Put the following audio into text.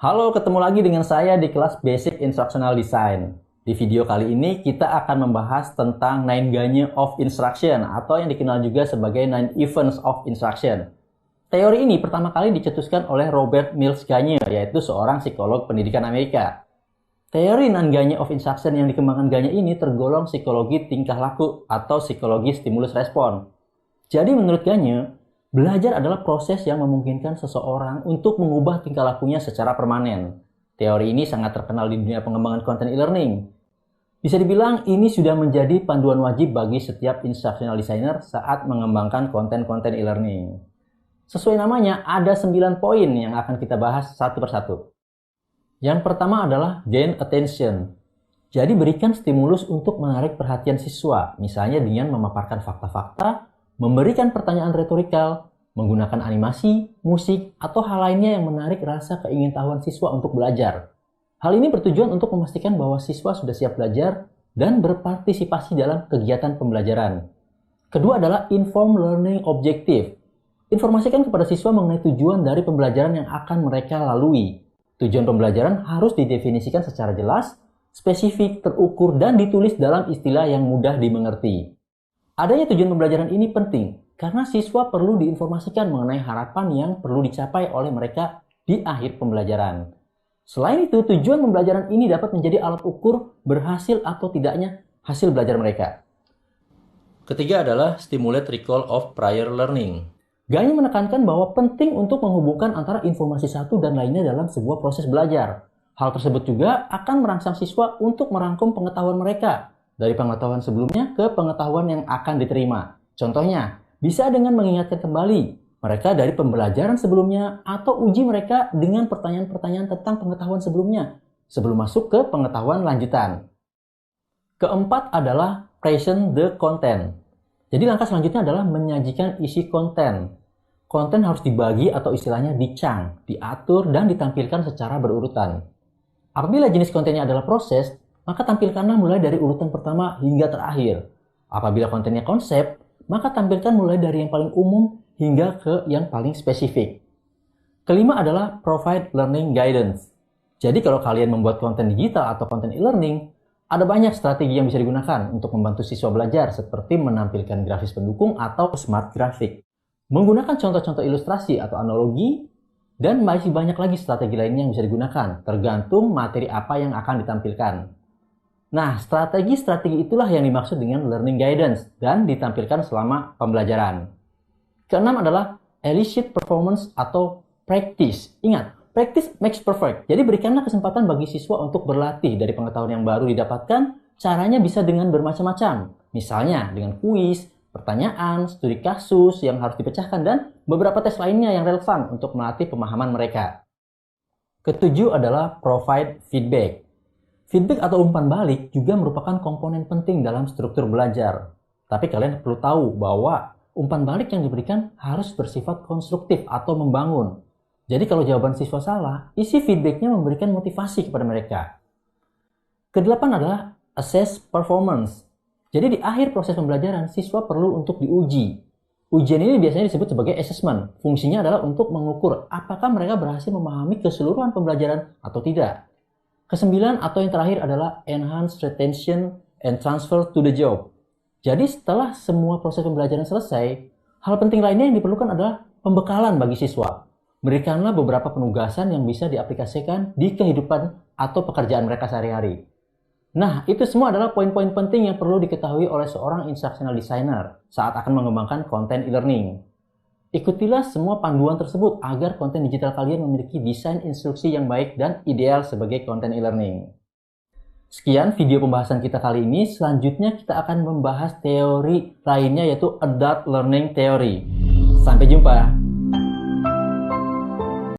Halo, ketemu lagi dengan saya di kelas Basic Instructional Design. Di video kali ini kita akan membahas tentang 9 Gagne of Instruction atau yang dikenal juga sebagai 9 Events of Instruction. Teori ini pertama kali dicetuskan oleh Robert Mills Gagne, yaitu seorang psikolog pendidikan Amerika. Teori 9 Gagne of Instruction yang dikembangkan Gagne ini tergolong psikologi tingkah laku atau psikologi stimulus respon. Jadi menurut Gagne, belajar adalah proses yang memungkinkan seseorang untuk mengubah tingkah lakunya secara permanen. Teori ini sangat terkenal di dunia pengembangan konten e-learning. Bisa dibilang ini sudah menjadi panduan wajib bagi setiap instructional designer saat mengembangkan konten-konten e-learning. Sesuai namanya, ada 9 poin yang akan kita bahas satu persatu. Yang pertama adalah gain attention. Jadi berikan stimulus untuk menarik perhatian siswa, misalnya dengan memaparkan fakta-fakta, memberikan pertanyaan retorikal, menggunakan animasi, musik, atau hal lainnya yang menarik rasa keingintahuan siswa untuk belajar. Hal ini bertujuan untuk memastikan bahwa siswa sudah siap belajar dan berpartisipasi dalam kegiatan pembelajaran. Kedua adalah inform learning objective. Informasikan kepada siswa mengenai tujuan dari pembelajaran yang akan mereka lalui. Tujuan pembelajaran harus didefinisikan secara jelas, spesifik, terukur, dan ditulis dalam istilah yang mudah dimengerti. Adanya tujuan pembelajaran ini penting karena siswa perlu diinformasikan mengenai harapan yang perlu dicapai oleh mereka di akhir pembelajaran. Selain itu, tujuan pembelajaran ini dapat menjadi alat ukur berhasil atau tidaknya hasil belajar mereka. Ketiga adalah stimulate recall of prior learning. Gagne menekankan bahwa penting untuk menghubungkan antara informasi satu dan lainnya dalam sebuah proses belajar. Hal tersebut juga akan merangsang siswa untuk merangkum pengetahuan mereka dari pengetahuan sebelumnya ke pengetahuan yang akan diterima. Contohnya, bisa dengan mengingatkan kembali mereka dari pembelajaran sebelumnya atau uji mereka dengan pertanyaan-pertanyaan tentang pengetahuan sebelumnya sebelum masuk ke pengetahuan lanjutan. Keempat adalah present the content. Jadi langkah selanjutnya adalah menyajikan isi konten. Konten harus dibagi atau istilahnya dicang, diatur, dan ditampilkan secara berurutan. Apabila jenis kontennya adalah proses, maka tampilkanlah mulai dari urutan pertama hingga terakhir. Apabila kontennya konsep, maka tampilkan mulai dari yang paling umum hingga ke yang paling spesifik. Kelima adalah provide learning guidance. Jadi kalau kalian membuat konten digital atau konten e-learning, ada banyak strategi yang bisa digunakan untuk membantu siswa belajar seperti menampilkan grafis pendukung atau smart graphic, menggunakan contoh-contoh ilustrasi atau analogi, dan masih banyak lagi strategi lainnya yang bisa digunakan, tergantung materi apa yang akan ditampilkan. Nah, strategi-strategi itulah yang dimaksud dengan learning guidance dan ditampilkan selama pembelajaran. Keenam adalah elicit performance atau practice. Ingat, practice makes perfect. Jadi berikanlah kesempatan bagi siswa untuk berlatih dari pengetahuan yang baru didapatkan. Caranya bisa dengan bermacam-macam. Misalnya dengan kuis, pertanyaan, studi kasus yang harus dipecahkan, dan beberapa tes lainnya yang relevan untuk melatih pemahaman mereka. Ketujuh adalah provide feedback. Feedback atau umpan balik juga merupakan komponen penting dalam struktur belajar. Tapi kalian perlu tahu bahwa umpan balik yang diberikan harus bersifat konstruktif atau membangun. Jadi kalau jawaban siswa salah, isi feedbacknya memberikan motivasi kepada mereka. Kedelapan adalah assess performance. Jadi di akhir proses pembelajaran, siswa perlu untuk diuji. Ujian ini biasanya disebut sebagai assessment. Fungsinya adalah untuk mengukur apakah mereka berhasil memahami keseluruhan pembelajaran atau tidak. Kesembilan atau yang terakhir adalah enhance retention and transfer to the job. Jadi setelah semua proses pembelajaran selesai, hal penting lainnya yang diperlukan adalah pembekalan bagi siswa. Berikanlah beberapa penugasan yang bisa diaplikasikan di kehidupan atau pekerjaan mereka sehari-hari. Nah, itu semua adalah poin-poin penting yang perlu diketahui oleh seorang instructional designer saat akan mengembangkan konten e-learning. Ikutilah semua panduan tersebut agar konten digital kalian memiliki desain instruksi yang baik dan ideal sebagai konten e-learning. Sekian video pembahasan kita kali ini. Selanjutnya kita akan membahas teori lainnya yaitu Adult Learning Theory. Sampai jumpa!